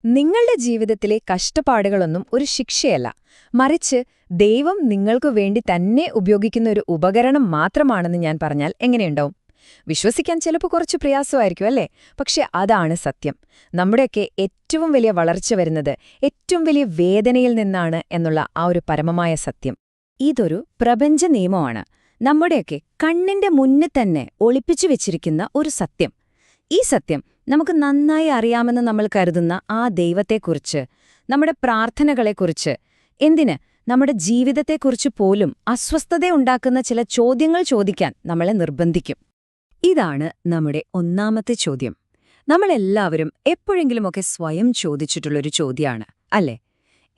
നിങ്ങളുടെ ജീവിതത്തിലെ കഷ്ടപ്പാടുകളൊന്നും ഒരു ശിക്ഷയല്ല, മറിച്ച് ദൈവം നിങ്ങൾക്കു വേണ്ടി തന്നെ ഉപയോഗിക്കുന്ന ഒരു ഉപകരണം മാത്രമാണെന്ന് ഞാൻ പറഞ്ഞാൽ എങ്ങനെയുണ്ടാവും? വിശ്വസിക്കാൻ ചിലപ്പോൾ കുറച്ച് പ്രയാസമായിരിക്കും അല്ലേ? പക്ഷെ അതാണ് സത്യം. നമ്മുടെയൊക്കെ ഏറ്റവും വലിയ വളർച്ച വരുന്നത് ഏറ്റവും വലിയ വേദനയിൽ നിന്നാണ് എന്നുള്ള ആ ഒരു പരമമായ സത്യം. ഇതൊരു പ്രപഞ്ച നിയമമാണ്. നമ്മുടെയൊക്കെ കണ്ണിന്റെ മുന്നിൽ തന്നെ ഒളിപ്പിച്ചു വെച്ചിരിക്കുന്ന ഒരു സത്യം. ഈ സത്യം നമുക്ക് നന്നായി അറിയാമെന്ന് നമ്മൾ കരുതുന്ന ആ ദൈവത്തെക്കുറിച്ച്, നമ്മുടെ പ്രാർത്ഥനകളെക്കുറിച്ച്, എന്തിന് നമ്മുടെ ജീവിതത്തെക്കുറിച്ച് പോലും അസ്വസ്ഥതയുണ്ടാക്കുന്ന ചില ചോദ്യങ്ങൾ ചോദിക്കാൻ നമ്മളെ നിർബന്ധിക്കും. ഇതാണ് നമ്മുടെ ഒന്നാമത്തെ ചോദ്യം. നമ്മളെല്ലാവരും എപ്പോഴെങ്കിലുമൊക്കെ സ്വയം ചോദിച്ചിട്ടുള്ളൊരു ചോദ്യമാണ്, അല്ലേ?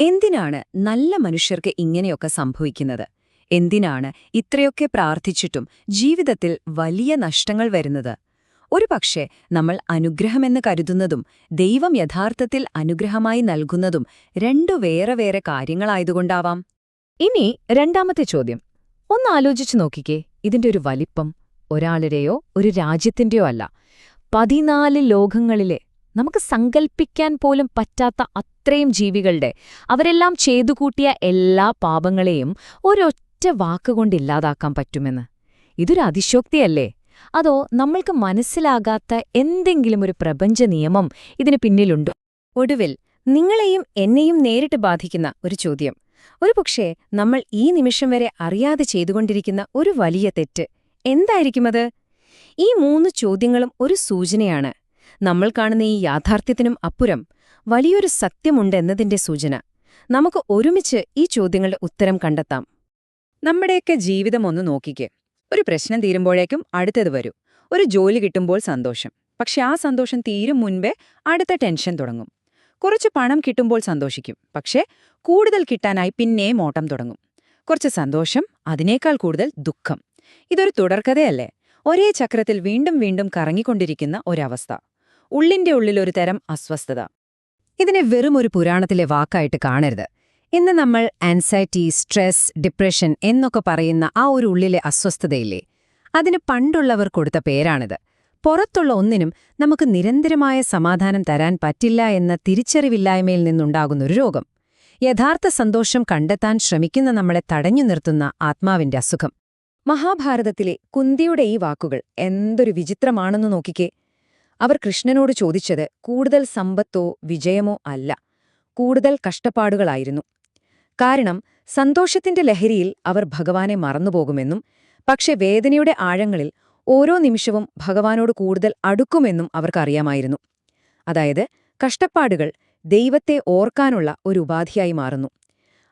എന്തിനാണ് നല്ല മനുഷ്യർക്ക് ഇങ്ങനെയൊക്കെ സംഭവിക്കുന്നത്? എന്തിനാണ് ഇത്രയൊക്കെ പ്രാർത്ഥിച്ചിട്ടും ജീവിതത്തിൽ വലിയ നഷ്ടങ്ങൾ വരുന്നത്? ഒരുപക്ഷെ നമ്മൾ അനുഗ്രഹമെന്ന് കരുതുന്നതും ദൈവം യഥാർത്ഥത്തിൽ അനുഗ്രഹമായി നൽകുന്നതും രണ്ടു വേറെ വേറെ കാര്യങ്ങളായതുകൊണ്ടാവാം. ഇനി രണ്ടാമത്തെ ചോദ്യം ഒന്ന് ആലോചിച്ചു നോക്കിക്കേ. ഇതിന്റെ ഒരു വലിപ്പം ഒരാളുടെയോ ഒരു രാജ്യത്തിന്റെയോ അല്ല. 14 ലോകങ്ങളിലെ നമുക്ക് സങ്കൽപ്പിക്കാൻ പോലും പറ്റാത്ത അത്രയും ജീവികളുടെ, അവരെല്ലാം ചെയ്തുകൂട്ടിയ എല്ലാ പാപങ്ങളെയും ഒരൊറ്റ വാക്കുകൊണ്ടില്ലാതാക്കാൻ പറ്റുമെന്ന്. ഇതൊരു അതിശോക്തിയല്ലേ? അതോ നമ്മൾക്ക് മനസ്സിലാകാത്ത എന്തെങ്കിലും ഒരു പ്രപഞ്ച നിയമം ഇതിന് പിന്നിലുണ്ടോ? ഒടുവിൽ നിങ്ങളെയും എന്നെയും നേരിട്ട് ബാധിക്കുന്ന ഒരു ചോദ്യം, ഒരുപക്ഷേ നമ്മൾ ഈ നിമിഷം വരെ അറിയാതെ ചെയ്തുകൊണ്ടിരിക്കുന്ന ഒരു വലിയ തെറ്റ് എന്തായിരിക്കുമത്? ഈ 3 ചോദ്യങ്ങളും ഒരു സൂചനയാണ്. നമ്മൾ കാണുന്ന ഈ യാഥാർത്ഥ്യത്തിനും അപ്പുറം വലിയൊരു സത്യമുണ്ടെന്നതിന്റെ സൂചന. നമുക്ക് ഒരുമിച്ച് ഈ ചോദ്യങ്ങളുടെ ഉത്തരം കണ്ടെത്താം. നമ്മുടെയൊക്കെ ജീവിതം ഒന്ന് നോക്കിക്കേ. ഒരു പ്രശ്നം തീരുമ്പോഴേക്കും അടുത്തത് വരും. ഒരു ജോലി കിട്ടുമ്പോൾ സന്തോഷം. പക്ഷെ ആ സന്തോഷം തീരും മുൻപേ അടുത്ത ടെൻഷൻ തുടങ്ങും. കുറച്ച് പണം കിട്ടുമ്പോൾ സന്തോഷിക്കും. പക്ഷേ കൂടുതൽ കിട്ടാനായി പിന്നെയും ഓട്ടം തുടങ്ങും. കുറച്ച് സന്തോഷം, അതിനേക്കാൾ കൂടുതൽ ദുഃഖം. ഇതൊരു തുടർക്കഥയല്ലേ? ഒരേ ചക്രത്തിൽ വീണ്ടും വീണ്ടും കറങ്ങിക്കൊണ്ടിരിക്കുന്ന ഒരവസ്ഥ. ഉള്ളിന്റെ ഉള്ളിലൊരു തരം അസ്വസ്ഥത. ഇതിനെ വെറും ഒരു പുരാണത്തിലെ വാക്കായിട്ട് കാണരുത്. ഇന്ന് നമ്മൾ ആൻസൈറ്റി, സ്ട്രെസ്, ഡിപ്രഷൻ എന്നൊക്കെ പറയുന്ന ആ ഒരു ഉള്ളിലെ അസ്വസ്ഥതയില്ലേ, അതിന് പണ്ടുള്ളവർ കൊടുത്ത പേരാണിത്. പുറത്തുള്ള ഒന്നിനും നമുക്ക് നിരന്തരമായ സമാധാനം തരാൻ പറ്റില്ല എന്ന തിരിച്ചറിവില്ലായ്മയിൽ നിന്നുണ്ടാകുന്നൊരു രോഗം. യഥാർത്ഥ സന്തോഷം കണ്ടെത്താൻ ശ്രമിക്കുന്ന നമ്മളെ തടഞ്ഞു നിർത്തുന്ന ആത്മാവിന്റെ അസുഖം. മഹാഭാരതത്തിലെ കുന്തിയുടെ ഈ വാക്കുകൾ എന്തൊരു വിചിത്രമാണെന്ന് നോക്കിക്കേ. അവർ കൃഷ്ണനോട് ചോദിച്ചത് കൂടുതൽ സമ്പത്തോ വിജയമോ അല്ല, കൂടുതൽ കഷ്ടപ്പാടുകളായിരുന്നു. കാരണം സന്തോഷത്തിന്റെ ലഹരിയിൽ അവർ ഭഗവാനെ മറന്നുപോകുമെന്നും, പക്ഷെ വേദനയുടെ ആഴങ്ങളിൽ ഓരോ നിമിഷവും ഭഗവാനോട് കൂടുതൽ അടുക്കുമെന്നും അവർക്കറിയാമായിരുന്നു. അതായത് കഷ്ടപ്പാടുകൾ ദൈവത്തെ ഓർക്കാനുള്ള ഒരു ഉപാധിയായി മാറുന്നു.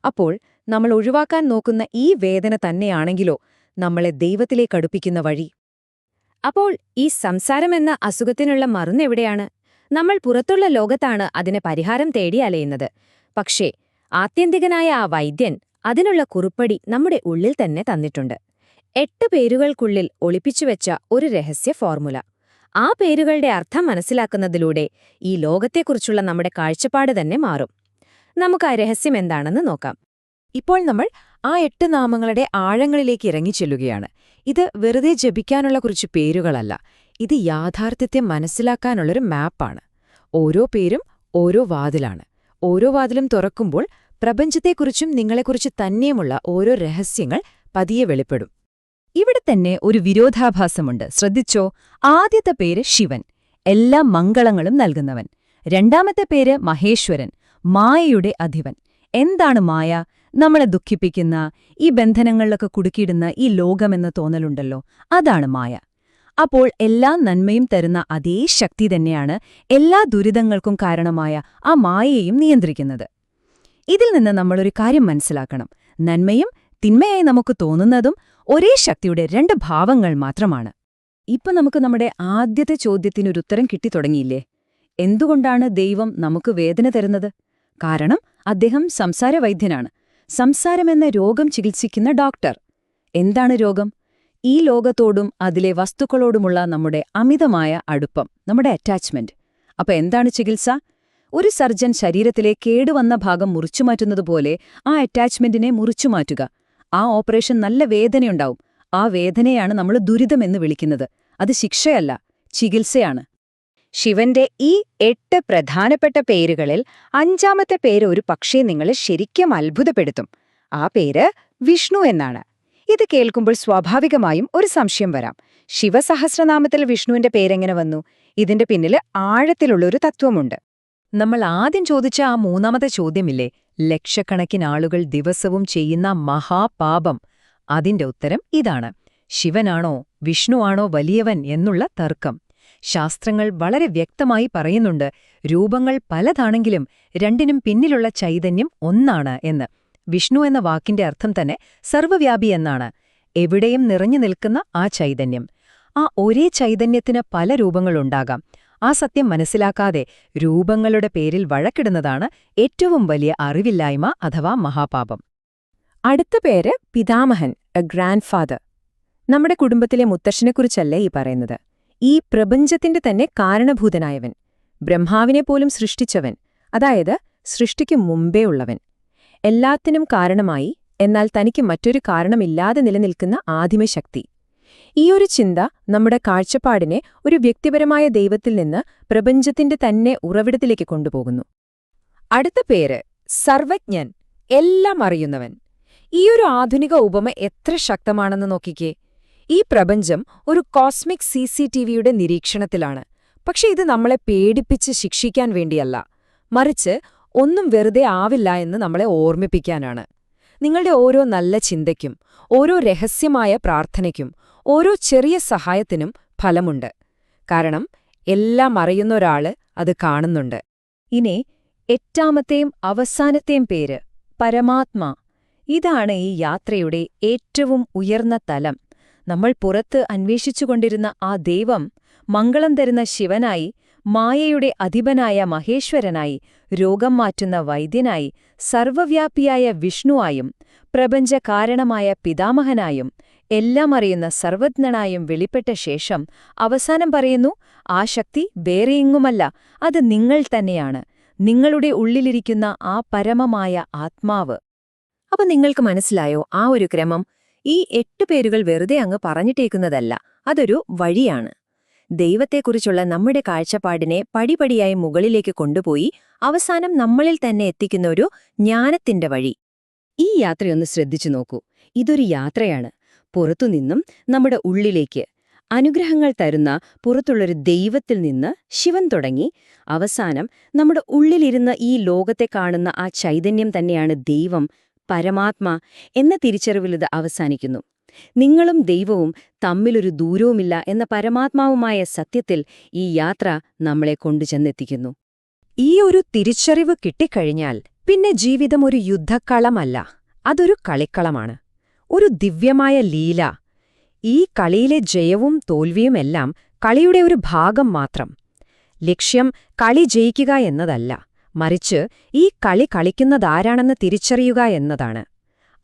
അപ്പോൾ നമ്മൾ ഒഴിവാക്കാൻ നോക്കുന്ന ഈ വേദന തന്നെയാണെങ്കിലോ നമ്മളെ ദൈവത്തിലേക്കടുപ്പിക്കുന്ന വഴി. അപ്പോൾ ഈ സംസാരമെന്ന അസുഖത്തിനുള്ള മരുന്നെവിടെയാണ്? നമ്മൾ പുറത്തുള്ള ലോകത്താണ് അതിന് പരിഹാരം തേടി അലയുന്നത്. പക്ഷേ ആത്യന്തികനായ ആ വൈദ്യൻ അതിനുള്ള കുറിപ്പടി നമ്മുടെ ഉള്ളിൽ തന്നെ തന്നിട്ടുണ്ട്. 8 പേരുകൾക്കുള്ളിൽ ഒളിപ്പിച്ചുവെച്ച ഒരു രഹസ്യ ഫോർമുല. ആ പേരുകളുടെ അർത്ഥം മനസ്സിലാക്കുന്നതിലൂടെ ഈ ലോകത്തെക്കുറിച്ചുള്ള നമ്മുടെ കാഴ്ചപ്പാട് തന്നെ മാറും. നമുക്ക് ആ രഹസ്യം എന്താണെന്ന് നോക്കാം. ഇപ്പോൾ നമ്മൾ ആ 8 നാമങ്ങളുടെ ആഴങ്ങളിലേക്ക് ഇറങ്ങിച്ചെല്ലുകയാണ്. ഇത് വെറുതെ ജപിക്കാനുള്ള കുറച്ച് പേരുകളല്ല. ഇത് യാഥാർത്ഥ്യത്തെ മനസ്സിലാക്കാനുള്ളൊരു മാപ്പാണ്. ഓരോ പേരും ഓരോ വാതിലാണ്. ഓരോ വാതിലും തുറക്കുമ്പോൾ പ്രപഞ്ചത്തെക്കുറിച്ചും നിങ്ങളെക്കുറിച്ച് തന്നെയുമുള്ള ഓരോ രഹസ്യങ്ങൾ പതിയെ വെളിപ്പെടും. ഇവിടെ തന്നെ ഒരു വിരോധാഭാസമുണ്ട്, ശ്രദ്ധിച്ചോ? ആദ്യത്തെ പേര് ശിവൻ, എല്ലാ മംഗളങ്ങളും നൽകുന്നവൻ. രണ്ടാമത്തെ പേര് മഹേശ്വരൻ, മായയുടെ അധിപൻ. എന്താണ് മായ? നമ്മളെ ദുഃഖിപ്പിക്കുന്ന, ഈ ബന്ധനങ്ങളിലൊക്കെ കുടുക്കിയിടുന്ന ഈ ലോകമെന്ന തോന്നലുണ്ടല്ലോ, അതാണ് മായ. അപ്പോൾ എല്ലാ നന്മയും തരുന്ന അതേ ശക്തി തന്നെയാണ് എല്ലാ ദുരിതങ്ങൾക്കും കാരണമായ ആ മായയെയും നിയന്ത്രിക്കുന്നത്. ഇതിൽ നിന്ന് നമ്മളൊരു കാര്യം മനസ്സിലാക്കണം. നന്മയും തിന്മയായി നമുക്ക് തോന്നുന്നതും ഒരേ ശക്തിയുടെ 2 ഭാവങ്ങൾ മാത്രമാണ്. ഇപ്പൊ നമുക്ക് നമ്മുടെ ആദ്യത്തെ ചോദ്യത്തിനൊരുത്തരം കിട്ടിത്തുടങ്ങിയില്ലേ? എന്തുകൊണ്ടാണ് ദൈവം നമുക്ക് വേദന തരുന്നത്? കാരണം അദ്ദേഹം സംസാരവൈദ്യനാണ്. സംസാരമെന്ന രോഗം ചികിത്സിക്കുന്ന ഡോക്ടർ. എന്താണ് രോഗം? ഈ ലോകത്തോടും അതിലെ വസ്തുക്കളോടുമുള്ള നമ്മുടെ അമിതമായ അടുപ്പം, നമ്മുടെ അറ്റാച്ച്മെന്റ്. അപ്പൊ എന്താണ് ചികിത്സ? ഒരു സർജൻ ശരീരത്തിലെ കേടുവന്ന ഭാഗം മുറിച്ചുമാറ്റുന്നതുപോലെ ആ അറ്റാച്ച്മെന്റിനെ മുറിച്ചുമാറ്റുക. ആ ഓപ്പറേഷൻ നല്ല വേദനയുണ്ടാവും. ആ വേദനയാണ് നമ്മൾ ദുരിതമെന്ന് വിളിക്കുന്നത്. അത് ശിക്ഷയല്ല, ചികിത്സയാണ്. ശിവന്റെ ഈ 8 പ്രധാനപ്പെട്ട പേരുകളിൽ 5ാമത്തെ പേര് ഒരു പക്ഷേ നിങ്ങളെ ശരിക്കും അത്ഭുതപ്പെടുത്തും. ആ പേര് വിഷ്ണു എന്നാണ്. ഇത് കേൾക്കുമ്പോൾ സ്വാഭാവികമായും ഒരു സംശയം വരാം. ശിവസഹസ്രനാമത്തിൽ വിഷ്ണുവിന്റെ പേരെങ്ങനെ വന്നു? ഇതിന്റെ പിന്നിൽ ആഴത്തിലുള്ളൊരു തത്വമുണ്ട്. നമ്മൾ ആദ്യം ചോദിച്ച ആ 3ാമത്തെ ചോദ്യമില്ലേ, ലക്ഷക്കണക്കിന് ആളുകൾ ദിവസവും ചെയ്യുന്ന മഹാപാപം, അതിന്റെ ഉത്തരം ഇതാണ്. ശിവനാണോ വിഷ്ണുവാണോ വലിയവൻ എന്നുള്ള തർക്കം. ശാസ്ത്രങ്ങൾ വളരെ വ്യക്തമായി പറയുന്നുണ്ട്, രൂപങ്ങൾ പലതാണെങ്കിലും രണ്ടിനും പിന്നിലുള്ള ചൈതന്യം ഒന്നാണ് എന്ന്. വിഷ്ണു എന്ന വാക്കിന്റെ അർത്ഥം തന്നെ സർവ്വവ്യാപി എന്നാണ്. എവിടെയും നിറഞ്ഞു നിൽക്കുന്ന ആ ചൈതന്യം. ആ ഒരേ ചൈതന്യത്തിന് പല രൂപങ്ങളുണ്ടാകാം. ആ സത്യം മനസ്സിലാക്കാതെ രൂപങ്ങളുടെ പേരിൽ വഴക്കിടുന്നതാണ് ഏറ്റവും വലിയ അറിവില്ലായ്മ അഥവാ മഹാപാപം. അടുത്ത പേര് പിതാമഹൻ, എ ഗ്രാൻഡ് ഫാദർ. നമ്മുടെ കുടുംബത്തിലെ മുത്തശ്ശനെക്കുറിച്ചല്ലേ ഈ പറയുന്നത്. ഈ പ്രപഞ്ചത്തിന്റെ തന്നെ കാരണഭൂതനായവൻ, ബ്രഹ്മാവിനെപ്പോലും സൃഷ്ടിച്ചവൻ, അതായത് സൃഷ്ടിക്ക് മുമ്പേ ഉള്ളവൻ, എല്ലാത്തിനും കാരണമായി, എന്നാൽ തനിക്ക് മറ്റൊരു കാരണമില്ലാതെ നിലനിൽക്കുന്ന ആദിമശക്തി. ഈയൊരു ചിന്ത നമ്മുടെ കാഴ്ചപ്പാടിനെ ഒരു വ്യക്തിപരമായ ദൈവത്തിൽ നിന്ന് പ്രപഞ്ചത്തിന്റെ തന്നെ ഉറവിടത്തിലേക്ക് കൊണ്ടുപോകുന്നു. അടുത്ത പേര് സർവജ്ഞൻ, എല്ലാം അറിയുന്നവൻ. ഈയൊരു ആധുനിക ഉപമ എത്ര ശക്തമാണെന്ന് നോക്കിക്കേ. ഈ പ്രപഞ്ചം ഒരു കോസ്മിക് CCTVയുടെ നിരീക്ഷണത്തിലാണ്. പക്ഷെ ഇത് നമ്മളെ പേടിപ്പിച്ച് ശിക്ഷിക്കാൻ വേണ്ടിയല്ല, മറിച്ച് ഒന്നും വെറുതെ ആവില്ല എന്ന് നമ്മളെ ഓർമ്മിപ്പിക്കാനാണ്. നിങ്ങളുടെ ഓരോ നല്ല ചിന്തയ്ക്കും, ഓരോ രഹസ്യമായ പ്രാർത്ഥനയ്ക്കും, ഓരോ ചെറിയ സഹായത്തിനും ഫലമുണ്ട്. കാരണം എല്ലാം അറിയുന്ന ഒരാള് അത് കാണുന്നുണ്ട്. ഇനി 8ാമത്തെയും അവസാനത്തെയും പേര് പരമാത്മാ. ഇതാണ് ഈ യാത്രയുടെ ഏറ്റവും ഉയർന്ന തലം. നമ്മൾ പുറത്ത് അന്വേഷിച്ചുകൊണ്ടിരുന്ന ആ ദൈവം മംഗളം തരുന്ന ശിവനായി, മായയുടെ അധിപനായ മഹേശ്വരനായി, രോഗം മാറ്റുന്ന വൈദ്യനായി, സർവ്വവ്യാപിയായ വിഷ്ണുവായും, പ്രപഞ്ചകാരണമായ പിതാമഹനായും, എല്ലാം അറിയുന്ന സർവജ്ഞനായും വെളിപ്പെട്ട ശേഷം അവസാനം പറയുന്നു, ആ ശക്തി വേറെയെങ്ങുമല്ല, അത് നിങ്ങൾ തന്നെയാണ്, നിങ്ങളുടെ ഉള്ളിലിരിക്കുന്ന ആ പരമമായ ആത്മാവ്. അപ്പൊ നിങ്ങൾക്ക് മനസ്സിലായോ ആ ഒരു ക്രമം? ഈ 8 പേരുകൾ വെറുതെ അങ്ങ് പറഞ്ഞിട്ടേക്കുന്നതല്ല, അതൊരു വഴിയാണ്. ദൈവത്തെക്കുറിച്ചുള്ള നമ്മുടെ കാഴ്ചപ്പാടിനെ പടിപടിയായി മുകളിലേക്ക് കൊണ്ടുപോയി അവസാനം നമ്മളിൽ തന്നെ എത്തിക്കുന്ന ഒരു ജ്ഞാനത്തിന്റെ വഴി. ഈ യാത്രയൊന്ന് ശ്രദ്ധിച്ചു നോക്കൂ. ഇതൊരു യാത്രയാണ്. പുറത്തുനിന്നും നമ്മുടെ ഉള്ളിലേക്ക് അനുഗ്രഹങ്ങൾ തരുന്ന പുറത്തുള്ളൊരു ദൈവത്തിൽ നിന്ന് ശിവൻ തുടങ്ങി അവസാനം നമ്മുടെ ഉള്ളിലിരുന്ന ഈ ലോകത്തെ കാണുന്ന ആ ചൈതന്യം തന്നെയാണ് ദൈവം, പരമാത്മാ എന്ന തിരിച്ചറിവിലിത് അവസാനിക്കുന്നു. നിങ്ങളും ദൈവവും തമ്മിലൊരു ദൂരവുമില്ല എന്ന പരമാത്മാവുമായ സത്യത്തിൽ ഈ യാത്ര നമ്മളെ കൊണ്ടുചെന്നെത്തിക്കുന്നു. ഈ ഒരു തിരിച്ചറിവ് കിട്ടിക്കഴിഞ്ഞാൽ പിന്നെ ജീവിതം ഒരു യുദ്ധക്കളമല്ല, അതൊരു കളിക്കളമാണ്, ഒരു ദിവ്യമായ ലീല. ഈ കളിയിലെ ജയവും തോൽവിയുമെല്ലാം കളിയുടെ ഒരു ഭാഗം മാത്രം. ലക്ഷ്യം കളി ജയിക്കുക എന്നതല്ല, മറിച്ച് ഈ കളി കളിക്കുന്നതാരാണെന്ന് തിരിച്ചറിയുക എന്നതാണ്.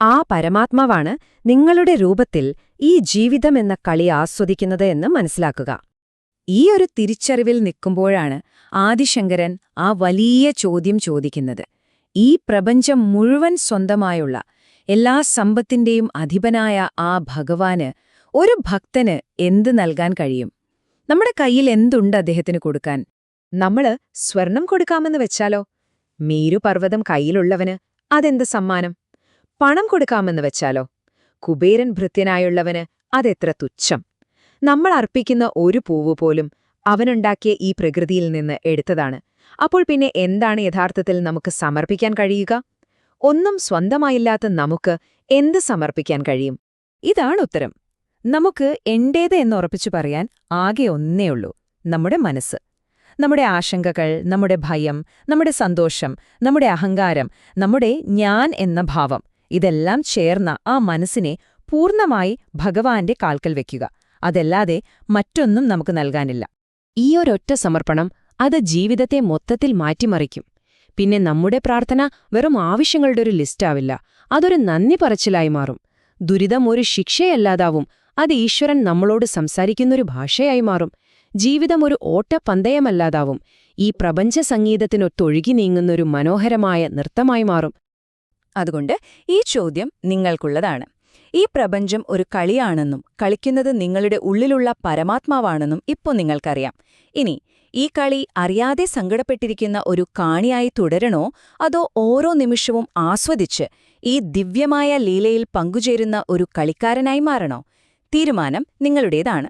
ആ പരമാത്മാവാണ് നിങ്ങളുടെ രൂപത്തിൽ ഈ ജീവിതമെന്ന കളി ആസ്വദിക്കുന്നത് എന്ന് മനസ്സിലാക്കുക. ഈ ഒരു തിരിച്ചറിവിൽ നിൽക്കുമ്പോഴാണ് ആദിശങ്കരൻ ആ വലിയ ചോദ്യം ചോദിക്കുന്നത്. ഈ പ്രപഞ്ചം മുഴുവൻ സ്വന്തമായുള്ള എല്ലാ സമ്പത്തിന്റെയും അധിപനായ ആ ഭഗവാന് ഒരു ഭക്തന് എന്ത് നൽകാൻ കഴിയും? നമ്മുടെ കയ്യിൽ എന്തുണ്ട് അദ്ദേഹത്തിന് കൊടുക്കാൻ? നമ്മള് സ്വർണം കൊടുക്കാമെന്ന് വെച്ചാലോ? മേരുപർവ്വതം കയ്യിലുള്ളവന് അതെന്ത് സമ്മാനം? പണം കൊടുക്കാമെന്ന് വെച്ചാലോ? കുബേരൻ ഭൃത്യനായുള്ളവന് അതെത്ര തുച്ഛം. നമ്മൾ അർപ്പിക്കുന്ന ഒരു പൂവ് പോലും അവനുണ്ടാക്കിയ ഈ പ്രകൃതിയിൽ നിന്ന് എടുത്തതാണ്. അപ്പോൾ പിന്നെ എന്താണ് യഥാർത്ഥത്തിൽ നമുക്ക് സമർപ്പിക്കാൻ കഴിയുക? ഒന്നും സ്വന്തമായില്ലാത്ത നമുക്ക് എന്ത് സമർപ്പിക്കാൻ കഴിയും? ഇതാണ് ഉത്തരം. നമുക്ക് എന്റേത് എന്നുറപ്പിച്ചു പറയാൻ ആകെ ഒന്നേയുള്ളൂ, നമ്മുടെ മനസ്സ്. നമ്മുടെ ആശങ്കകൾ, നമ്മുടെ ഭയം, നമ്മുടെ സന്തോഷം, നമ്മുടെ അഹങ്കാരം, നമ്മുടെ ഞാൻ എന്ന ഭാവം, ഇതെല്ലാം ചേർന്ന ആ മനസ്സിനെ പൂർണ്ണമായി ഭഗവാന്റെ കാൽക്കൽ വെക്കുക. അതല്ലാതെ മറ്റൊന്നും നമുക്ക് നൽകാനില്ല. ഈ ഒരൊറ്റ സമർപ്പണം അത് ജീവിതത്തെ മൊത്തത്തിൽ മാറ്റിമറിക്കും. പിന്നെ നമ്മുടെ പ്രാർത്ഥന വെറും ആവശ്യങ്ങളുടെ ഒരു ലിസ്റ്റാവില്ല, അതൊരു നന്ദി പറച്ചിലായി മാറും. ദുരിതം ഒരു ശിക്ഷയല്ലാതാവും, അത് ഈശ്വരൻ നമ്മളോട് സംസാരിക്കുന്നൊരു ഭാഷയായി മാറും. ജീവിതം ഒരു ഓട്ടപ്പന്തയമല്ലാതാവും, ഈ പ്രപഞ്ച സംഗീതത്തിനൊത്തൊഴുകി നീങ്ങുന്നൊരു മനോഹരമായ നൃത്തമായി മാറും. അതുകൊണ്ട് ഈ ചോദ്യം നിങ്ങൾക്കുള്ളതാണ്. ഈ പ്രപഞ്ചം ഒരു കളിയാണെന്നും കളിക്കുന്നത് നിങ്ങളുടെ ഉള്ളിലുള്ള പരമാത്മാവാണെന്നും ഇപ്പോൾ നിങ്ങൾക്കറിയാം. ഇനി ഈ കളി അറിയാതെ സങ്കടപ്പെട്ടിരിക്കുന്ന ഒരു കാണിയായി തുടരണോ അതോ ഓരോ നിമിഷവും ആസ്വദിച്ച് ഈ ദിവ്യമായ ലീലയിൽ പങ്കുചേരുന്ന ഒരു കളിക്കാരനായി മാറണോ? തീരുമാനം നിങ്ങളുടേതാണ്.